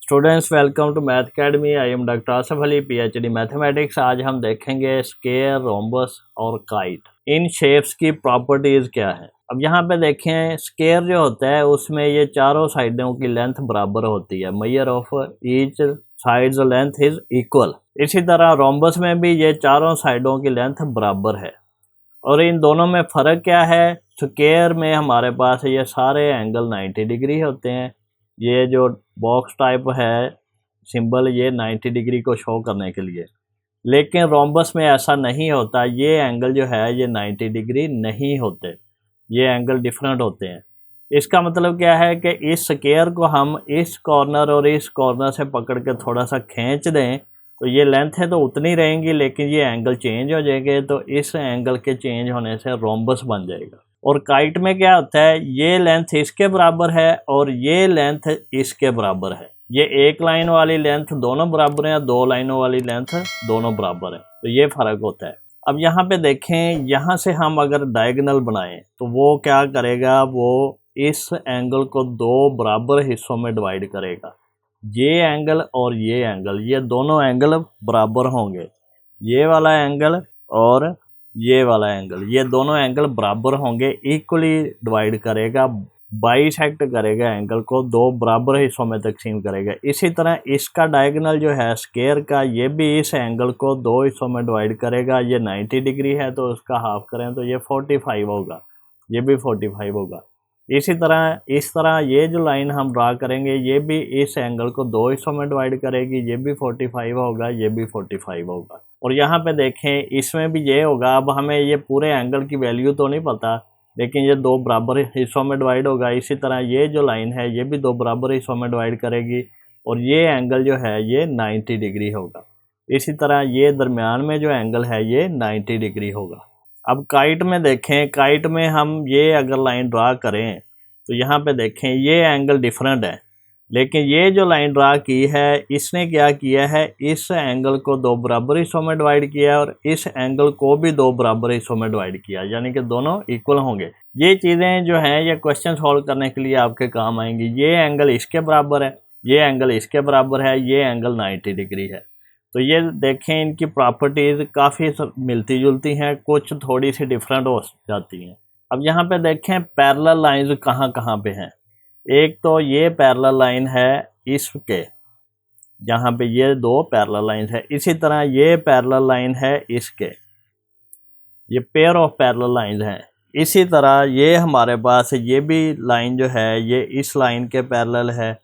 Students welcome to math academy. I am doctor Asaf Ali, PhD mathematics. आज हम देखेंगे square, rhombus और काइट। इन शेप्स की प्रॉपर्टीज क्या है। अब यहाँ पे देखें, स्क्वायर जो होता है उसमें ये चारों साइडों की लेंथ बराबर होती है। Measure of each sides length is equal. इसी तरह रोम्बस में भी ये चारों साइडों की लेंथ बराबर है। और इन दोनों में फ़र्क क्या है। स्क्वायर में हमारे पास ये सारे एंगल 90 डिग्री होते हैं। ये जो बॉक्स टाइप है सिंबल, ये 90 डिग्री को शो करने के लिए। लेकिन रोम्बस में ऐसा नहीं होता। ये एंगल जो है ये 90 डिग्री नहीं होते, ये एंगल डिफरेंट होते हैं। इसका मतलब क्या है कि इस स्क्वायर को हम इस कॉर्नर और इस कॉर्नर से पकड़ के थोड़ा सा खींच दें तो ये लेंथ है तो उतनी रहेंगी, लेकिन ये एंगल चेंज हो जाएंगे। तो इस एंगल के चेंज होने से रोम्बस बन जाएगा। और काइट में क्या होता है, ये लेंथ इसके बराबर है और ये लेंथ इसके बराबर है। ये एक लाइन वाली लेंथ दोनों बराबर है, दो लाइनों वाली लेंथ दोनों बराबर है। तो ये फ़र्क होता है। अब यहाँ पे देखें, यहाँ से हम अगर डायगोनल बनाएं तो वो क्या करेगा, वो इस एंगल को दो बराबर हिस्सों में डिवाइड करेगा। ये एंगल और ये एंगल, ये दोनों एंगल बराबर होंगे। ये वाला एंगल और ये वाला एंगल, ये दोनों एंगल बराबर होंगे। इक्वली डिवाइड करेगा, बाइसेक्ट करेगा, एंगल को दो बराबर हिस्सों में तकसीम करेगा। इसी तरह इसका डायगोनल जो है स्क्वायर का, ये भी इस एंगल को दो हिस्सों में डिवाइड करेगा। ये 90 डिग्री है तो उसका हाफ करें तो ये 45 होगा, ये भी 45 होगा। इसी तरह इस तरह ये जो लाइन हम ड्रा करेंगे ये भी इस एंगल को दो हिस्सों में डिवाइड करेगी। ये भी 45 होगा, ये भी 45 होगा। और यहाँ पे देखें, इसमें भी ये होगा। अब हमें ये पूरे एंगल की वैल्यू तो नहीं पता, लेकिन ये दो बराबर हिस्सों में डिवाइड होगा। इसी तरह ये जो लाइन है ये भी दो बराबर हिस्सों में डिवाइड करेगी और ये एंगल जो है ये 90 डिग्री होगा। इसी तरह ये दरमियान में जो एंगल है ये 90 डिग्री होगा। अब काइट में देखें, काइट में हम ये अगर लाइन ड्रा करें तो यहाँ पे देखें ये एंगल डिफरेंट है, लेकिन ये जो लाइन ड्रा की है इसने क्या किया है, इस एंगल को दो बराबर हिस्सों में डिवाइड किया और इस एंगल को भी दो बराबर हिस्सों में डिवाइड किया, यानी कि दोनों इक्वल होंगे। ये चीज़ें जो हैं ये क्वेश्चन सॉल्व करने के लिए आपके काम आएंगी। ये एंगल इसके बराबर है, ये एंगल इसके बराबर है, ये एंगल 90 डिग्री है। तो ये देखें, इनकी प्रॉपर्टीज़ काफ़ी मिलती जुलती हैं, कुछ थोड़ी सी डिफरेंट हो जाती हैं। अब यहाँ पे देखें पैरेलल लाइंस कहाँ कहाँ पे हैं। एक तो ये पैरेलल लाइन है इसके, यहाँ पे ये दो पैरेलल लाइन है। इसी तरह ये पैरेलल लाइन है इसके, ये पेयर ऑफ पैरेलल लाइन है। इसी तरह ये हमारे पास ये भी लाइन जो है ये इस लाइन के पैरेलल है।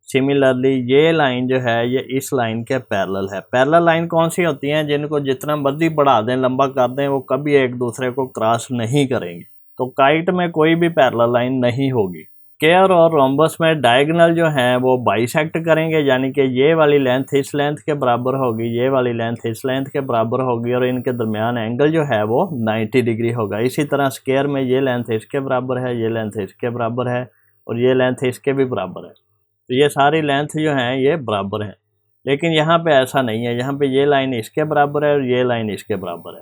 सिमिलरली ये लाइन जो है ये इस लाइन के पैरेलल है। पैरेलल लाइन कौन सी होती हैं, जिनको जितना मर्जी बढ़ा दें, लंबा कर दें, वो कभी एक दूसरे को क्रॉस नहीं करेंगे। तो काइट में कोई भी पैरेलल लाइन नहीं होगी। स्क्वायर और रोम्बस में डायगोनल जो हैं वो बाइसेक्ट करेंगे, यानी कि ये वाली लेंथ इस लेंथ के बराबर होगी, ये वाली लेंथ इस लेंथ के बराबर होगी और इनके दरमियान एंगल जो है वो 90 डिग्री होगा। इसी तरह स्क्वायर में ये लेंथ इसके बराबर है, ये लेंथ इसके बराबर है और ये लेंथ इसके भी बराबर है। तो ये सारी लेंथ जो हैं ये बराबर हैं। लेकिन यहाँ पे ऐसा नहीं है, यहाँ पे ये लाइन इसके बराबर है और ये लाइन इसके बराबर है।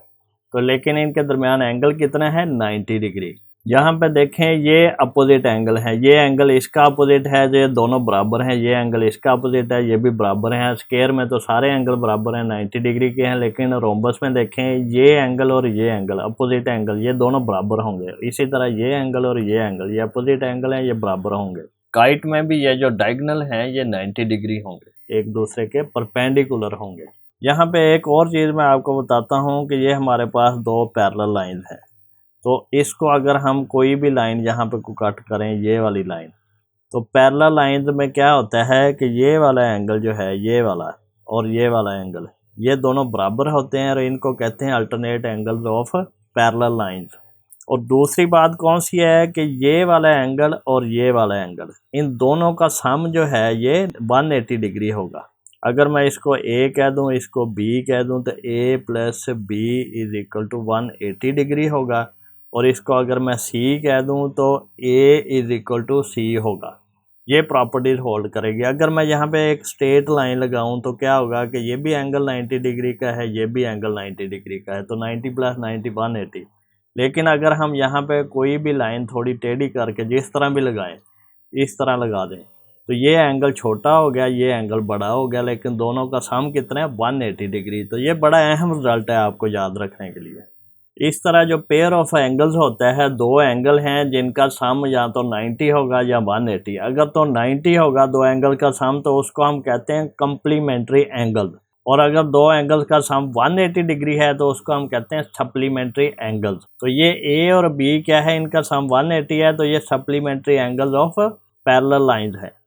तो लेकिन इनके दरमियान एंगल कितना है, 90 डिग्री। यहाँ पे देखें ये अपोजिट एंगल है, ये एंगल इसका अपोजिट है, ये दोनों बराबर हैं। ये एंगल इसका अपोजिट है, ये भी बराबर हैं। स्क्वायर में तो सारे एंगल बराबर हैं, 90 डिग्री के हैं। लेकिन रोम्बस में देखें ये एंगल और ये एंगल अपोजिट एंगल, ये दोनों बराबर होंगे। इसी तरह ये एंगल और ये एंगल, ये अपोजिट एंगल है, ये बराबर होंगे। काइट में भी ये जो डायगोनल हैं ये 90 डिग्री होंगे, एक दूसरे के परपेंडिकुलर होंगे। यहाँ पे एक और चीज़ मैं आपको बताता हूँ कि ये हमारे पास दो पैरेलल लाइन है। तो इसको अगर हम कोई भी लाइन यहाँ पे को कट करें, ये वाली लाइन, तो पैरेलल लाइन में क्या होता है कि ये वाला एंगल जो है ये वाला और ये वाला एंगल, ये दोनों बराबर होते हैं और इनको कहते हैं alternate angles of parallel lines. और दूसरी बात कौन सी है कि ये वाला एंगल और ये वाला एंगल, इन दोनों का सम जो है ये 180 डिग्री होगा। अगर मैं इसको A कह दूं, इसको B कह दूं, तो A plus B is equal to 180 degree होगा। और इसको अगर मैं C कह दूं तो A is equal to C होगा। ये प्रॉपर्टीज होल्ड करेगी। अगर मैं यहाँ पे एक स्ट्रेट लाइन लगाऊं तो क्या होगा कि ये भी एंगल 90 डिग्री का है, ये भी एंगल 90 डिग्री का है, तो 90 प्लस 90 180। लेकिन अगर हम यहाँ पे कोई भी लाइन थोड़ी टेढ़ी करके जिस तरह भी लगाएं, इस तरह लगा दें, तो ये एंगल छोटा हो गया, ये एंगल बड़ा हो गया, लेकिन दोनों का सम कितना है 180 डिग्री। तो ये बड़ा अहम रिजल्ट है आपको याद रखने के लिए। इस तरह जो पेयर ऑफ एंगल्स होता है, दो एंगल हैं जिनका सम या तो 90 होगा या 180। अगर तो 90 होगा दो एंगल का सम तो उसको हम कहते हैं कम्प्लीमेंट्री एंगल, और अगर दो एंगल्स का सम 180 डिग्री है तो उसको हम कहते हैं सप्लीमेंट्री एंगल्स। तो ये ए और बी क्या है, इनका सम 180 है, तो ये supplementary angles of parallel lines है।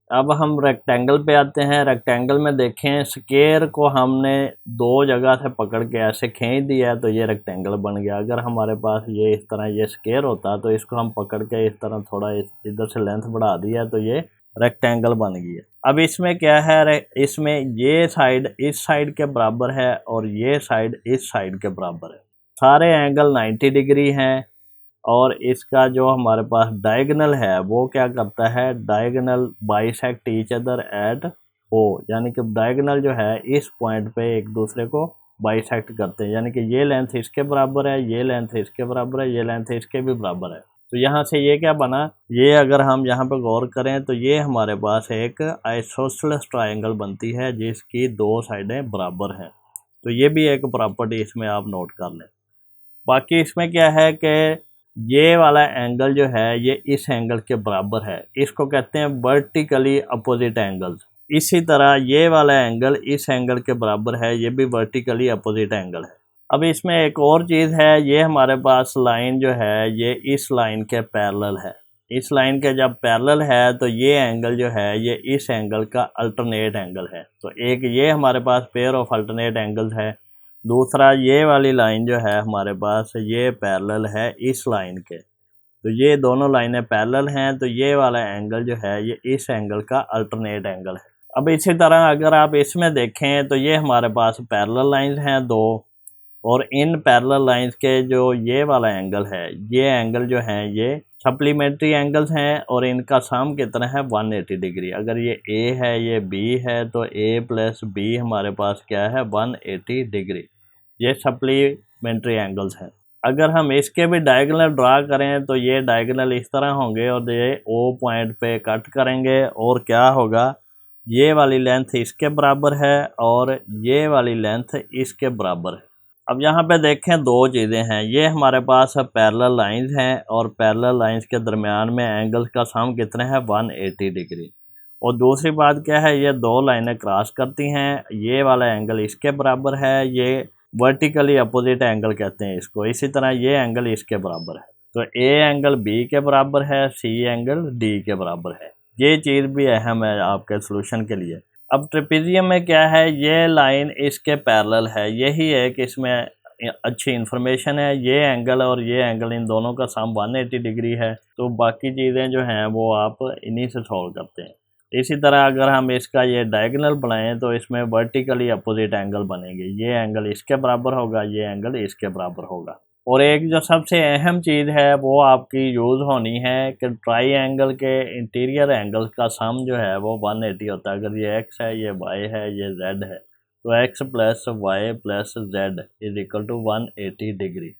अब हम रेक्टेंगल पे आते हैं। रेक्टेंगल में देखें, स्क्वायर को हमने दो जगह से पकड़ के ऐसे खींच दिया है तो ये रेक्टेंगल बन गया। अगर हमारे पास ये इस तरह ये स्क्वायर होता तो इसको हम पकड़ के इस तरह थोड़ा इधर से लेंथ बढ़ा दिया है तो ये रेक्टेंगल बन गई है। अब इसमें क्या है, इसमें ये साइड इस साइड के बराबर है और ये साइड इस साइड के बराबर है। सारे एंगल 90 डिग्री हैं और इसका जो हमारे पास डायगोनल है वो क्या करता है, diagonal bisect each other at O, यानी कि डायगोनल जो है इस पॉइंट पे एक दूसरे को बाइसेक्ट करते हैं, यानी कि ये लेंथ इसके बराबर है, ये लेंथ इसके बराबर है, ये लेंथ इसके भी बराबर है। तो यहाँ से ये क्या बना, ये अगर हम यहाँ पे गौर करें तो ये हमारे पास एक आइसोसेलेस ट्रायंगल बनती है जिसकी दो साइडें बराबर हैं। तो ये भी एक प्रॉपर्टी इसमें आप नोट कर लें। बाकी इसमें क्या है कि ये वाला एंगल जो है ये इस एंगल के बराबर है, इसको कहते हैं वर्टिकली अपोजिट एंगल्स। इसी तरह ये वाला एंगल इस एंगल के बराबर है, ये भी वर्टिकली अपोजिट एंगल है। अब इसमें एक और चीज़ है, ये हमारे पास लाइन जो है ये इस लाइन के पैरेलल है। इस लाइन के जब पैरेलल है तो ये एंगल जो है ये इस एंगल का अल्टरनेट एंगल है। तो एक ये हमारे पास पेयर ऑफ अल्टरनेट एंगल्स है, दूसरा ये वाली लाइन जो है हमारे पास ये पैरेलल है इस लाइन के। तो ये दोनों लाइनें पैरेलल हैं, तो ये वाला एंगल जो है ये इस एंगल का अल्टरनेट एंगल है। अब इसी तरह अगर आप इसमें देखें तो ये हमारे पास पैरेलल लाइंस हैं दो, और इन पैरेलल लाइंस के जो ये वाला एंगल है, ये एंगल जो है ये सप्लीमेंट्री एंगल्स हैं और इनका सम कितना है 180 डिग्री। अगर ये ए है ये बी है तो ए प्लस बी हमारे पास क्या है 180 डिग्री। ये सप्लीमेंट्री एंगल्स हैं। अगर हम इसके भी डायगोनल ड्रा करें तो ये डायगोनल इस तरह होंगे और ये ओ पॉइंट पे कट करेंगे और क्या होगा, ये वाली लेंथ इसके बराबर है और ये वाली लेंथ इसके बराबर है। अब यहाँ पे देखें दो चीज़ें हैं, ये हमारे पास पैरेलल लाइंस हैं और पैरेलल लाइंस के दरमियान में एंगल्स का सम कितना है 180 डिग्री। और दूसरी बात क्या है, ये दो लाइनें क्रॉस करती हैं, ये वाला एंगल इसके बराबर है, ये वर्टिकली अपोजिट एंगल कहते हैं इसको। इसी तरह ये एंगल इसके बराबर है, तो ए एंगल बी के बराबर है, सी एंगल डी के बराबर है। ये चीज़ भी अहम है आपके सोल्यूशन के लिए। अब ट्रेपेजियम में क्या है, ये लाइन इसके पैरेलल है, यही एक इसमें अच्छी इन्फॉर्मेशन है। ये एंगल और ये एंगल इन दोनों का सम 180 डिग्री है, तो बाकी चीज़ें जो हैं वो आप इन्हीं से सॉल्व करते हैं। इसी तरह अगर हम इसका ये डायगोनल बनाएं तो इसमें वर्टिकली अपोजिट एंगल बनेंगे, ये एंगल इसके बराबर होगा, ये एंगल इसके बराबर होगा। और एक जो सबसे अहम चीज़ है वो आपकी यूज़ होनी है कि ट्राईएंगल के इंटीरियर एंगल का सम जो है वो 180 होता है। अगर ये x है, ये y है, ये z है, तो x plus Y plus Z is equal to 180 degree.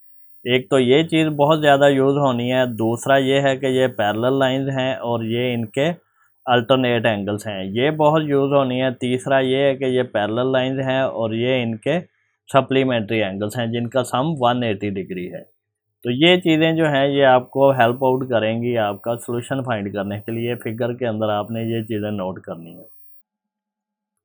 एक तो ये चीज़ बहुत ज़्यादा यूज़ होनी है, दूसरा ये है कि ये पैरेलल लाइंस हैं और ये इनके अल्टरनेट एंगल्स हैं, ये बहुत यूज़ होनी है। तीसरा ये है कि ये पैरेलल लाइंस हैं और ये इनके सप्लीमेंट्री एंगल्स हैं जिनका सम 180 डिग्री है। तो ये चीज़ें जो हैं ये आपको हेल्प आउट करेंगी आपका सॉल्यूशन फाइंड करने के लिए। फिगर के अंदर आपने ये चीज़ें नोट करनी है।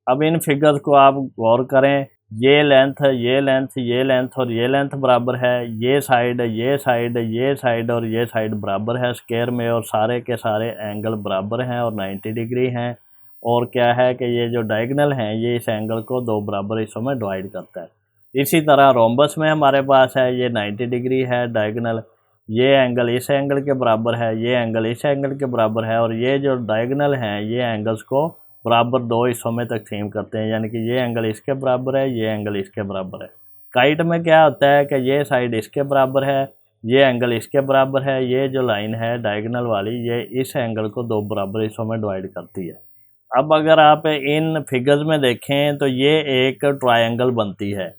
अब इन फिगर्स को आप गौर करें, ये लेंथ ये लेंथ ये लेंथ और ये लेंथ बराबर है, ये साइड ये साइड ये साइड और ये साइड बराबर है स्क्वायर में, और सारे के सारे एंगल बराबर हैं और 90 डिग्री हैं। और क्या है कि ये जो डायगोनल हैं ये इस एंगल को दो बराबर हिस्सों में डिवाइड करता है। इसी तरह रोम्बस में हमारे पास है ये 90 डिग्री है डायगोनल, ये एंगल इस एंगल के बराबर है, ये एंगल इस एंगल के बराबर है, और ये जो डायगोनल हैं ये एंगल्स को बराबर दो हिस्सों में तकसीम करते हैं, यानी कि ये एंगल इसके बराबर है, ये एंगल इसके बराबर है। काइट में क्या होता है कि ये साइड इसके बराबर है, ये एंगल इसके बराबर है, ये जो लाइन है डायगोनल वाली ये इस एंगल को दो बराबर हिस्सों में डिवाइड करती है। अब अगर आप इन फिगर्स में देखें तो ये एक ट्रायंगल बनती है,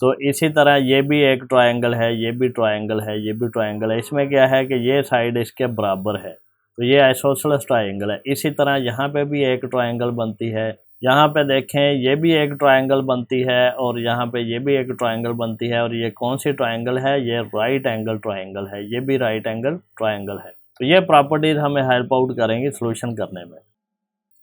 तो इसी तरह ये भी एक ट्रायंगल है, ये भी ट्रायंगल है, ये भी ट्रायंगल है। इसमें क्या है कि ये साइड इसके बराबर है, तो ये आइसोसेलेस ट्रायंगल है। इसी तरह यहाँ पे भी एक ट्रायंगल बनती है, यहाँ पे देखें ये भी एक ट्रायंगल बनती है और यहाँ पे ये भी एक ट्रायंगल बनती है। और ये कौन सी ट्रायंगल है? ये राइट एंगल ट्रायंगल है, ये भी राइट एंगल ट्रायंगल है। तो ये प्रॉपर्टीज हमें हेल्प आउट करेंगी सॉल्यूशन करने में।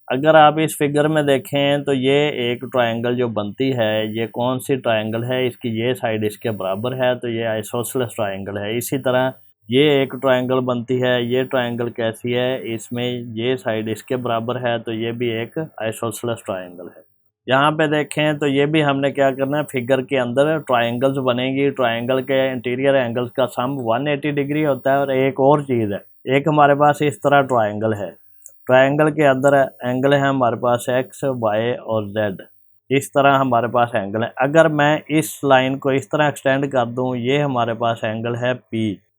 अगर आप इस फिगर में देखें तो ये एक ट्रायंगल जो बनती है, ये कौन सी ट्रायंगल है? इसकी ये साइड इसके बराबर है, तो ये आइसोसेलेस ट्रायंगल है। इसी तरह ये एक ट्रायंगल बनती है, ये ट्रायंगल कैसी है? इसमें ये साइड इसके बराबर है, तो ये भी एक आइसोसेलेस ट्रायंगल है। यहाँ पे देखें तो ये भी हमने क्या करना है, फिगर के अंदर ट्रायंगल्स बनेगी। ट्रायंगल के इंटीरियर एंगल्स का सम 180 डिग्री होता है। और एक और चीज़ है, एक हमारे पास इस तरह ट्रायंगल है, ट्रायंगल के अंदर एंगल है हमारे पास x, y और z। इस तरह हमारे पास एंगल है। अगर मैं इस लाइन को इस तरह एक्सटेंड कर दूं, ये हमारे पास एंगल है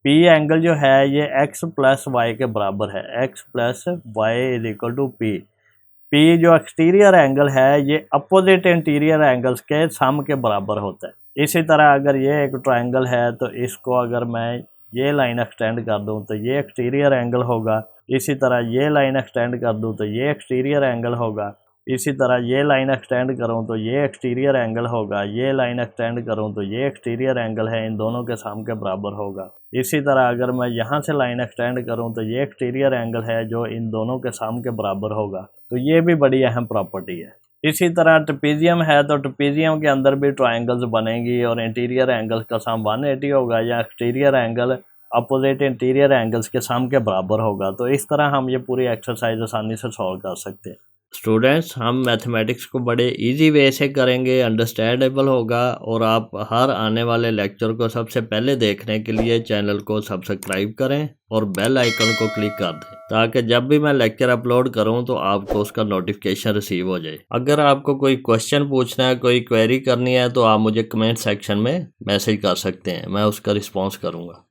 P एंगल जो है ये x प्लस वाई के बराबर है, x plus Y is equal to P जो एक्सटीरियर एंगल है ये अपोजिट इंटीरियर एंगल्स के सम के बराबर होता है। इसी तरह अगर ये एक ट्रायंगल है तो इसको अगर मैं ये लाइन एक्सटेंड कर दूं तो ये एक्सटीरियर एंगल होगा। इसी तरह ये लाइन एक्सटेंड कर दूं तो ये एक्सटीरियर एंगल होगा। इसी तरह ये लाइन एक्सटेंड करूं तो ये एक्सटीरियर एंगल होगा। ये लाइन एक्सटेंड करूं तो ये एक्सटीरियर एंगल है, इन दोनों के सम के बराबर होगा। इसी तरह अगर मैं यहाँ से लाइन एक्सटेंड करूं तो ये एक्सटीरियर एंगल है जो इन दोनों के सम के बराबर होगा। तो ये भी बड़ी अहम प्रॉपर्टी है। इसी तरह ट्रेपेजियम है, तो ट्रेपेजियम के अंदर भी ट्रायंगल्स बनेंगी और इंटीरियर एंगल्स का सम 180 होगा या exterior angle opposite interior angles के सम के बराबर होगा। तो इस तरह हम ये पूरी एक्सरसाइज आसानी से सॉल्व कर सकते हैं। स्टूडेंट्स, हम मैथमेटिक्स को बड़े इजी वे से करेंगे, अंडरस्टैंडेबल होगा। और आप हर आने वाले लेक्चर को सबसे पहले देखने के लिए चैनल को सब्सक्राइब करें और बेल आइकन को क्लिक कर दें, ताकि जब भी मैं लेक्चर अपलोड करूं तो आपको उसका नोटिफिकेशन रिसीव हो जाए। अगर आपको कोई क्वेश्चन पूछना है, कोई क्वेरी करनी है, तो आप मुझे कमेंट सेक्शन में मैसेज कर सकते हैं, मैं उसका रिस्पॉन्स करूँगा।